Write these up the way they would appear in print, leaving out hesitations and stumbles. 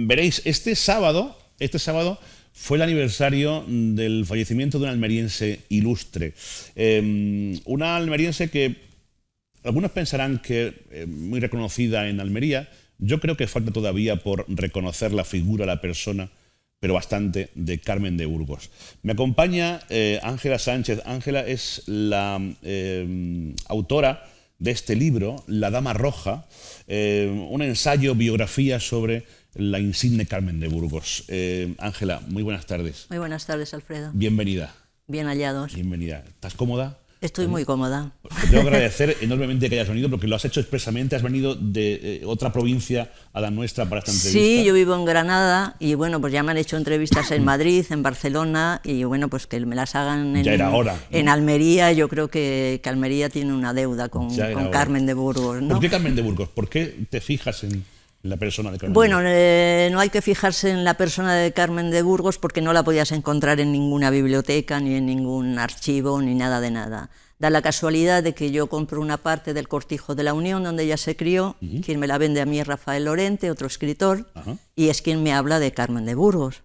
Veréis, este sábado fue el aniversario del fallecimiento de una almeriense ilustre. Una almeriense que algunos pensarán que muy reconocida en Almería. Yo creo que falta todavía por reconocer la figura, la persona, pero bastante, de Carmen de Burgos. Me acompaña Ángela Sánchez. Ángela es la autora de este libro, La Dama Roja, un ensayo, biografía sobre la insigne Carmen de Burgos. Ángela, muy buenas tardes. Muy buenas tardes, Alfredo. Bienvenida. Bien hallados. Bienvenida. ¿Estás cómoda? Estoy muy cómoda. Te tengo que agradecer enormemente que hayas venido, porque lo has hecho expresamente. Has venido de otra provincia a la nuestra para esta entrevista. Sí, yo vivo en Granada y bueno, pues ya me han hecho entrevistas en Madrid, en Barcelona, y bueno, pues que me las hagan Ya era hora, ¿no? en Almería. Yo creo que Almería tiene una deuda con Carmen de Burgos, ¿no? ¿Por qué Carmen de Burgos? ¿Por qué te fijas en la persona de Carmen? Bueno, no hay que fijarse en la persona de Carmen de Burgos porque no la podías encontrar en ninguna biblioteca, ni en ningún archivo, ni nada de nada. Da la casualidad de que yo compro una parte del Cortijo de la Unión donde ella se crió. Quien me la vende a mí es Rafael Lorente, otro escritor, y es quien me habla de Carmen de Burgos.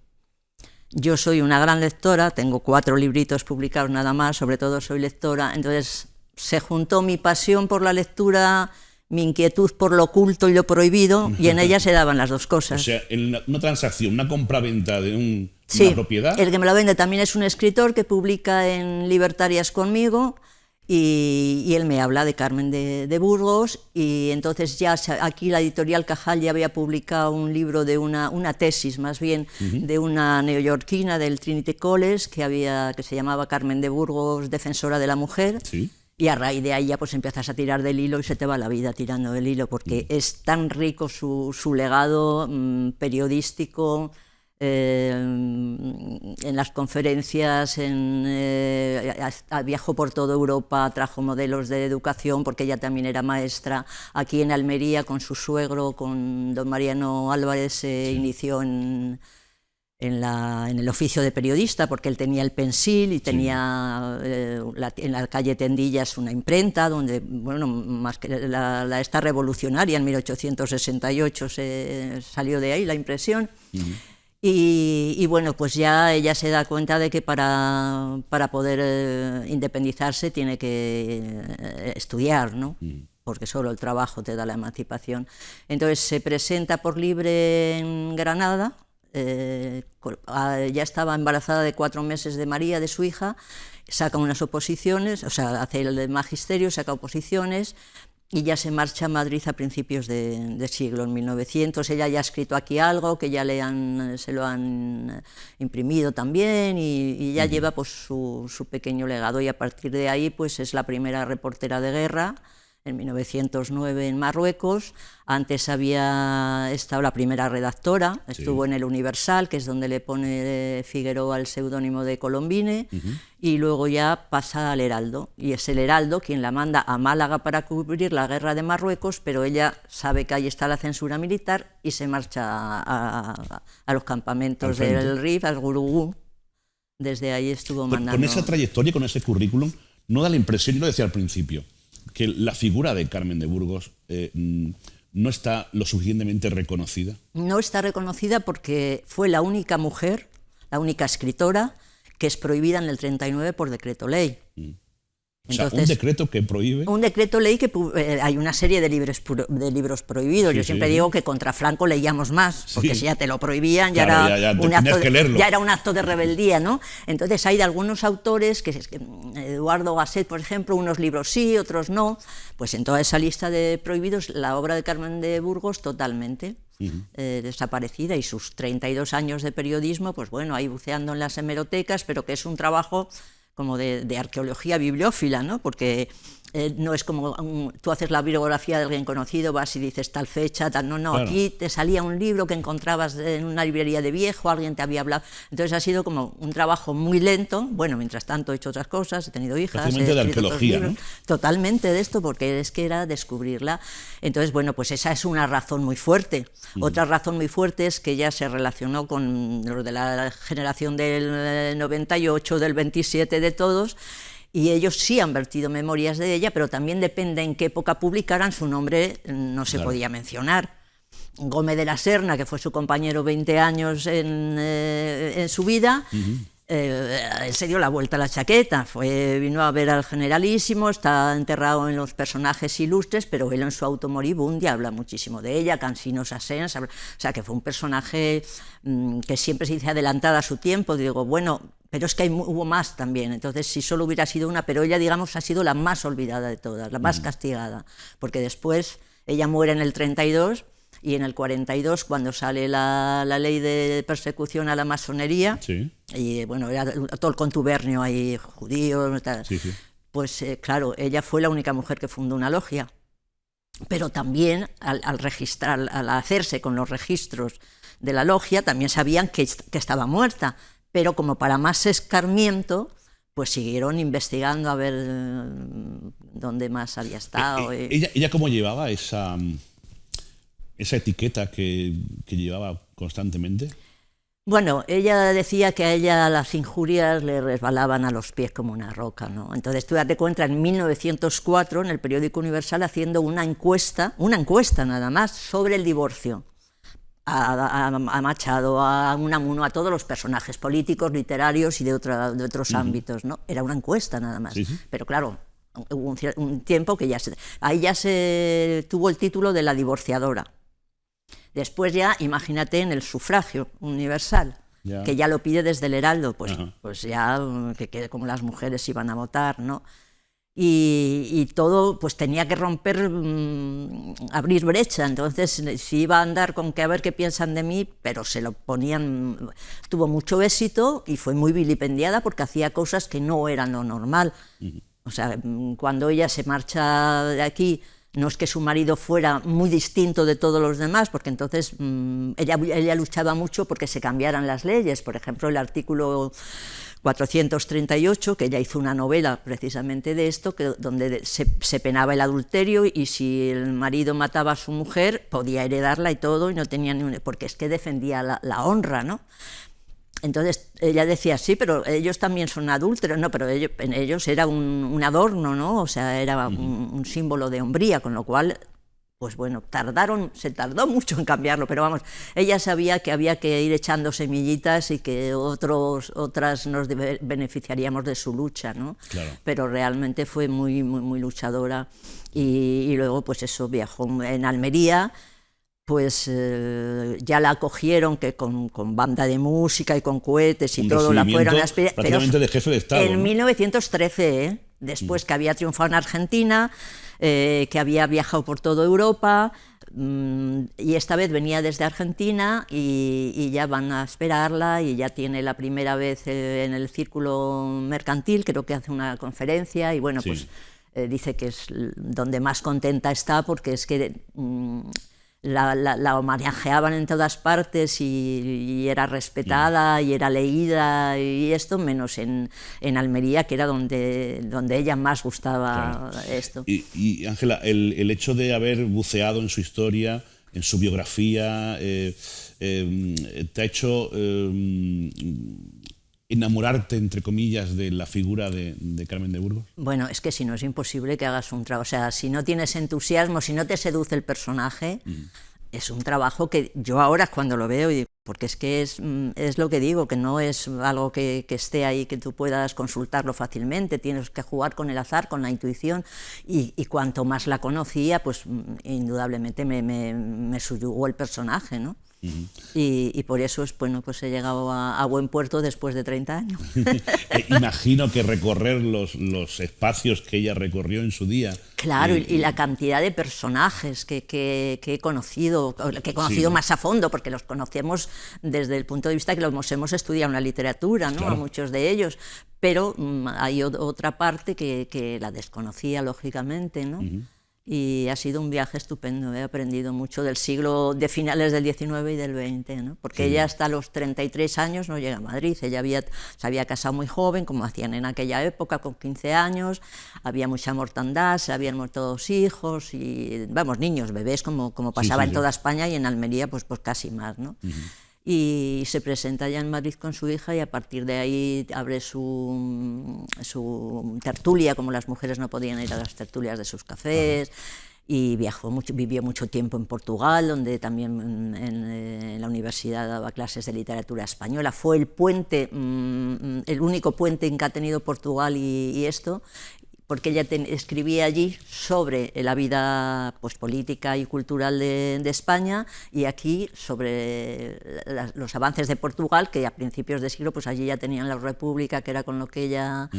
Yo soy una gran lectora, tengo 4 libritos publicados nada más, sobre todo soy lectora, entonces se juntó mi pasión por la lectura, mi inquietud por lo oculto y lo prohibido, y en ella se daban las dos cosas. O sea, en una transacción, una compra-venta de sí, una propiedad. El que me la vende también es un escritor que publica en Libertarias conmigo, y él me habla de Carmen de Burgos, y entonces ya aquí la editorial Cajal ya había publicado un libro de una tesis más bien, de una neoyorquina del Trinity College que se llamaba Carmen de Burgos, defensora de la mujer. Sí. Y a raíz de ahí ya pues empiezas a tirar del hilo y se te va la vida tirando del hilo, porque es tan rico su legado periodístico. En las conferencias, viajó por toda Europa, trajo modelos de educación, porque ella también era maestra. Aquí en Almería, con su suegro, con don Mariano Álvarez, se inició en el oficio de periodista, porque él tenía el Pensil y tenía en la calle Tendillas una imprenta donde, bueno, más que esta revolucionaria en 1868 se salió de ahí la impresión. Y bueno, pues ya ella se da cuenta de que para poder independizarse tiene que estudiar, ¿no? Porque solo el trabajo te da la emancipación. Entonces se presenta por libre en Granada. Ya estaba embarazada de 4 meses de María, de su hija, saca unas oposiciones, o sea, hace el magisterio, saca oposiciones, y ya se marcha a Madrid a principios de siglo, en 1900. Ella ya ha escrito aquí algo, que ya se lo han imprimido también, y ya lleva pues su pequeño legado, y a partir de ahí pues es la primera reportera de guerra, en 1909 en Marruecos. Antes había estado la primera redactora, estuvo en el Universal, que es donde le pone Figueroa el seudónimo de Colombine, y luego ya pasa al Heraldo, y es el Heraldo quien la manda a Málaga para cubrir la guerra de Marruecos, pero ella sabe que ahí está la censura militar y se marcha a los campamentos del Rif, al Gurugú. Desde ahí estuvo mandando. Con esa trayectoria, con ese currículum, no da la impresión, yo lo decía al principio, que la figura de Carmen de Burgos no está lo suficientemente reconocida. No está reconocida porque fue la única mujer, la única escritora, que es prohibida en el 39 por decreto ley. Entonces, o sea, un decreto que prohíbe. Un decreto ley que hay una serie de libros prohibidos. Yo siempre digo que contra Franco leíamos más, porque si ya te lo prohibían, ya, claro, era un acto de rebeldía, ¿no? Entonces hay de algunos autores, Eduardo Gasset, por ejemplo, unos libros sí, otros no. Pues en toda esa lista de prohibidos, la obra de Carmen de Burgos totalmente desaparecida, y sus 32 años de periodismo, pues bueno, ahí buceando en las hemerotecas, pero que es un trabajo como de arqueología bibliófila, ¿no? Porque no es como tú haces la bibliografía de alguien conocido, vas y dices tal fecha, tal, no, claro. Aquí te salía un libro que encontrabas en una librería de viejo, alguien te había hablado, entonces ha sido como un trabajo muy lento. Bueno, mientras tanto he hecho otras cosas, he tenido hijas, de arqueología, ¿no? Totalmente de esto, porque es que era descubrirla. Entonces, bueno, pues esa es una razón muy fuerte. Otra razón muy fuerte es que ella se relacionó con los de la generación del 98, del 27, de todos, y ellos sí han vertido memorias de ella, pero también depende en qué época publicaran, su nombre no se podía mencionar. Gómez de la Serna, que fue su compañero 20 años en su vida, él se dio la vuelta a la chaqueta, vino a ver al Generalísimo, está enterrado en los personajes ilustres, pero él en su auto moribundi habla muchísimo de ella, Cansino Sassens, o sea, que fue un personaje que siempre se dice adelantada a su tiempo. Digo, bueno, pero es que hubo más también, entonces si solo hubiera sido una, pero ella, digamos, ha sido la más olvidada de todas, la más castigada, porque después ella muere en el 32, y en el 42, cuando sale la ley de persecución a la masonería, sí. y bueno, era todo el contubernio ahí, judíos, tal, Sí, sí. pues claro, ella fue la única mujer que fundó una logia, pero también al registrar, al hacerse con los registros de la logia, también sabían que estaba muerta, pero como para más escarmiento, pues siguieron investigando a ver dónde más había estado. ¿Ella cómo llevaba esa etiqueta que llevaba constantemente? Bueno, ella decía que a ella las injurias le resbalaban a los pies como una roca, ¿no? Entonces tú date cuenta, en 1904, en el periódico Universal, haciendo una encuesta nada más, sobre el divorcio. A Machado, a Unamuno, a todos los personajes políticos, literarios y de otros ámbitos, ¿no? Era una encuesta nada más. Sí, sí. Pero claro, hubo un tiempo que ahí ya se tuvo el título de la divorciadora. Después ya, imagínate, en el sufragio universal, que ya lo pide desde el Heraldo, pues ya que como las mujeres iban a votar, ¿no? Y todo pues tenía que romper, abrir brecha. Entonces si iba a andar con que a ver qué piensan de mí, pero se lo ponían, tuvo mucho éxito y fue muy vilipendiada porque hacía cosas que no eran lo normal. O sea, cuando ella se marcha de aquí, no es que su marido fuera muy distinto de todos los demás, porque entonces ella luchaba mucho porque se cambiaran las leyes. Por ejemplo, el artículo 438, que ella hizo una novela precisamente de esto, donde se penaba el adulterio, y si el marido mataba a su mujer, podía heredarla y todo, y no tenía porque es que defendía la honra, ¿no? Entonces ella decía, sí, pero ellos también son adúlteros, no, pero en ellos era un adorno, ¿no? O sea, era un símbolo de hombría, con lo cual, pues bueno, se tardó mucho en cambiarlo, pero vamos, ella sabía que había que ir echando semillitas y que otras nos beneficiaríamos de su lucha, ¿no? Claro. Pero realmente fue muy, muy, muy luchadora, y luego, pues eso, viajó en Almería. Pues ya la acogieron que con banda de música y con cohetes y todo, la fueron a esperar. Prácticamente de jefe de Estado. En 1913, después que había triunfado en Argentina, que había viajado por toda Europa, y esta vez venía desde Argentina, y ya van a esperarla, y ya tiene la primera vez en el Círculo Mercantil, creo que hace una conferencia, y bueno, sí. Pues dice que es donde más contenta está, porque es que la homenajeaban en todas partes, y era respetada y era leída, y esto, menos en Almería, que era donde ella más gustaba, claro. Esto. Y Ángela, el hecho de haber buceado en su historia, en su biografía, te ha hecho enamorarte, entre comillas, de la figura de Carmen de Burgos? Bueno, es que si no, es imposible que hagas un trabajo. O sea, si no tienes entusiasmo, si no te seduce el personaje, es un trabajo que yo ahora cuando lo veo, y digo, porque es que es lo que digo, que no es algo que esté ahí, que tú puedas consultarlo fácilmente, tienes que jugar con el azar, con la intuición, y cuanto más la conocía, pues indudablemente me subyugó el personaje, ¿no? Y por eso bueno, pues he llegado a buen puerto después de 30 años. Imagino que recorrer los espacios que ella recorrió en su día. Claro, y la cantidad de personajes que he conocido sí, más a fondo, porque los conocemos desde el punto de vista que los hemos estudiado en la literatura, ¿no? Claro. A muchos de ellos, pero hay otra parte que la desconocía, lógicamente, ¿no? Y ha sido un viaje estupendo, he aprendido mucho del siglo, de finales del XIX y del XX, ¿no? Porque ella hasta los 33 años no llega a Madrid, ella se había casado muy joven, como hacían en aquella época, con 15 años, había mucha mortandad, se habían muerto 2 hijos, y vamos, niños, bebés, como pasaba en toda España, y en Almería pues casi más, ¿no? Y se presenta ya en Madrid con su hija, y a partir de ahí abre su tertulia, como las mujeres no podían ir a las tertulias de sus cafés, y viajó mucho, vivió mucho tiempo en Portugal, donde también en la universidad daba clases de literatura española. Fue el puente, el único puente que ha tenido Portugal y esto, porque ella escribía allí sobre la vida pues, política y cultural de España, y aquí sobre los avances de Portugal, que a principios de siglo pues allí ya tenían la república, que era con lo que ella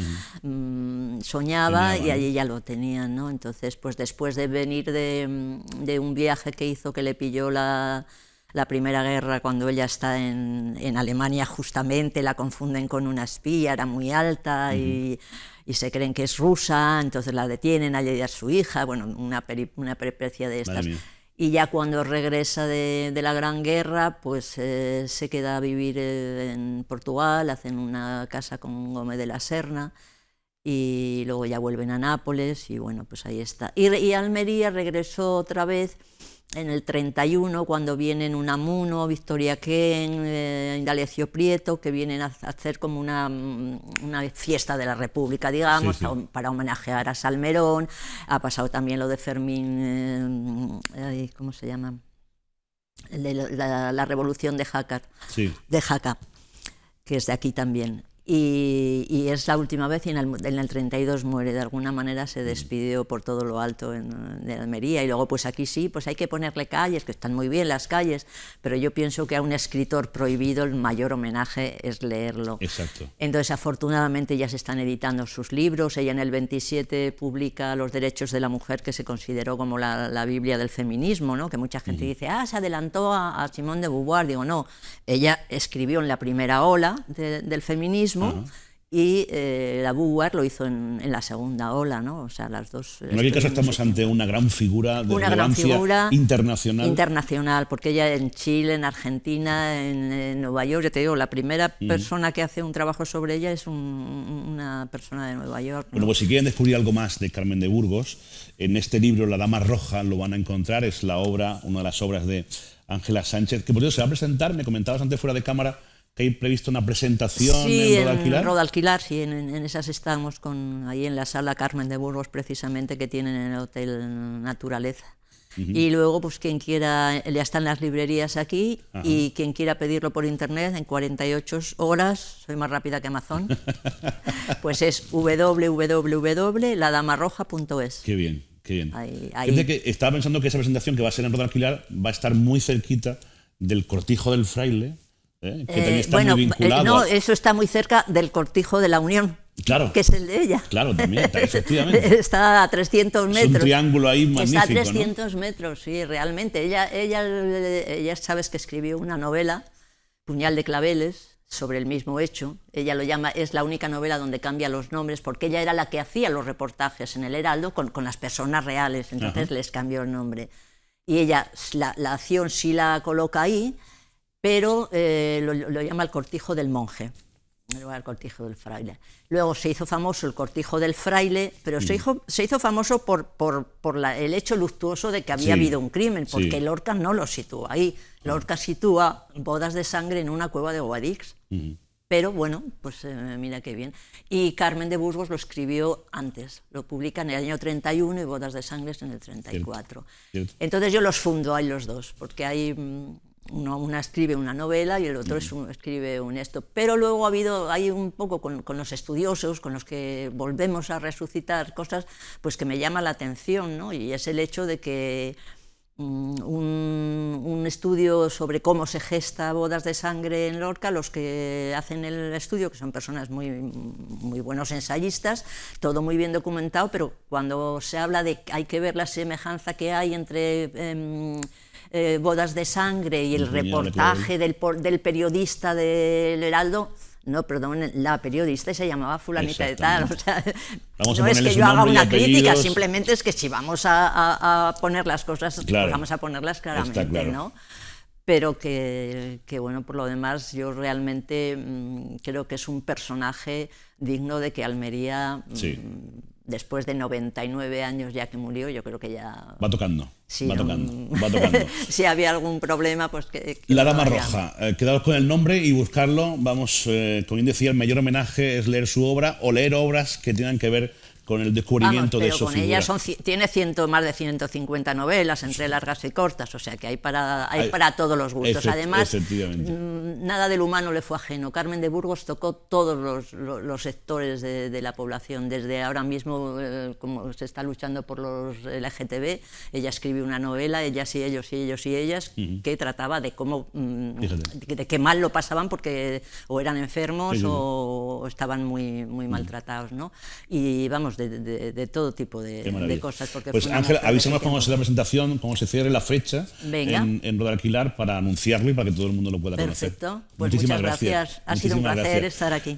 soñaba, y allí ya lo tenían, ¿no? Entonces, pues después de venir de un viaje que hizo, que le pilló la Primera Guerra, cuando ella está en Alemania, justamente la confunden con una espía, era muy alta y se creen que es rusa, entonces la detienen, allí a su hija, bueno, una peripecia de estas. Y ya cuando regresa de la Gran Guerra, pues se queda a vivir en Portugal, hacen una casa con Gómez de la Serna, y luego ya vuelven a Nápoles, y bueno, pues ahí está. Y Almería regresó otra vez en el 31, cuando vienen Unamuno, Victoria Kent, Indalecio Prieto, que vienen a hacer como una fiesta de la República, digamos, para homenajear a Salmerón. Ha pasado también lo de Fermín, ¿cómo se llama? De la revolución de Jaca, de Jaca, que es de aquí también. Y es la última vez, y en el 32 muere. De alguna manera se despidió por todo lo alto de Almería, y luego pues aquí sí, pues hay que ponerle calles, que están muy bien las calles, pero yo pienso que a un escritor prohibido el mayor homenaje es leerlo. Exacto. Entonces afortunadamente ya se están editando sus libros. Ella en el 27 publica Los derechos de la mujer, que se consideró como la Biblia del feminismo, ¿no? Que mucha gente dice, se adelantó a Simone de Beauvoir. Digo, no, ella escribió en la primera ola del feminismo, y la Beauvoir lo hizo en la segunda ola, ¿no? O sea, las dos. En cualquier caso estamos ante una gran figura de relevancia internacional. Internacional, porque ella en Chile, en Argentina, en Nueva York, ya te digo, la primera persona que hace un trabajo sobre ella es una persona de Nueva York, ¿no? Bueno, pues si quieren descubrir algo más de Carmen de Burgos, en este libro La Dama Roja lo van a encontrar. Es la obra, una de las obras de Ángela Sánchez, que por cierto se va a presentar, me comentabas antes fuera de cámara, que hay previsto una presentación en Rodalquilar. En Rodalquilar, sí, en esas estamos ahí en la sala Carmen de Burgos, precisamente, que tienen en el Hotel Naturaleza. Y luego, pues quien quiera, ya están las librerías aquí, y quien quiera pedirlo por internet en 48 horas, soy más rápida que Amazon, pues es www.ladamarroja.es. Qué bien, qué bien. Ahí. Fíjate que estaba pensando que esa presentación, que va a ser en Rodalquilar, va a estar muy cerquita del Cortijo del Fraile, que también está muy vinculado. No, eso está muy cerca del Cortijo de la Unión, claro, que es el de ella. Claro, también, efectivamente. Está a 300 metros. Es un triángulo ahí magnífico, está a 300 metros, sí, realmente. Ella sabes que escribió una novela, Puñal de claveles, sobre el mismo hecho. Ella lo llama, es la única novela donde cambia los nombres, porque ella era la que hacía los reportajes en el Heraldo con las personas reales, entonces les cambió el nombre. Y ella, la acción sí la coloca ahí, pero lo llama el Cortijo del Monje, en lugar del Cortijo del Fraile. Luego se hizo famoso el Cortijo del Fraile, pero se hizo famoso por el hecho luctuoso de que había habido un crimen, porque Lorca no lo sitúa ahí. Lorca sitúa Bodas de sangre en una cueva de Guadix. Pero bueno, pues mira qué bien. Y Carmen de Burgos lo escribió antes, lo publica en el año 31 y Bodas de sangre en el 34. Cierto. Entonces yo los fundo ahí los dos, porque hay... Una escribe una novela y el otro escribe un esto. Pero luego hay un poco con los estudiosos, con los que volvemos a resucitar cosas, pues que me llama la atención, ¿no? Y es el hecho de que un estudio sobre cómo se gesta Bodas de sangre en Lorca, los que hacen el estudio, que son personas muy, muy buenos ensayistas, todo muy bien documentado, pero cuando se habla de que hay que ver la semejanza que hay entre... Bodas de sangre y el reportaje del periodista del Heraldo, no, perdón, la periodista se llamaba fulanita de tal, o sea, no es que yo haga una crítica, simplemente es que si vamos a poner las cosas, pues vamos a ponerlas claramente, ¿no? Pero que bueno, por lo demás yo realmente creo que es un personaje digno de que Almería... Después de 99 años ya que murió, yo creo que ya... Va tocando, sí, va tocando. Si había algún problema, pues que La Dama Roja, quedaos con el nombre y buscarlo. Vamos, como bien decía, el mayor homenaje es leer su obra o leer obras que tengan que ver con el descubrimiento de pero su con figura. ella tiene más de 150 novelas, entre largas y cortas, o sea que hay para todos los gustos. Además, nada del humano le fue ajeno. Carmen de Burgos tocó todos los sectores de la población, desde ahora mismo, como se está luchando por los LGTB, ella escribió una novela, Ellas y ellos y ellos y ellas, que trataba de cómo, de qué mal lo pasaban porque o eran enfermos o estaban muy maltratados, ¿no? Y vamos, de todo tipo de cosas. Porque pues Ángela, avísanos cuando se la presentación, cuando se cierre la fecha en Rodalquilar para anunciarlo y para que todo el mundo lo pueda conocer. Perfecto, pues muchas gracias. Ha sido un placer estar aquí.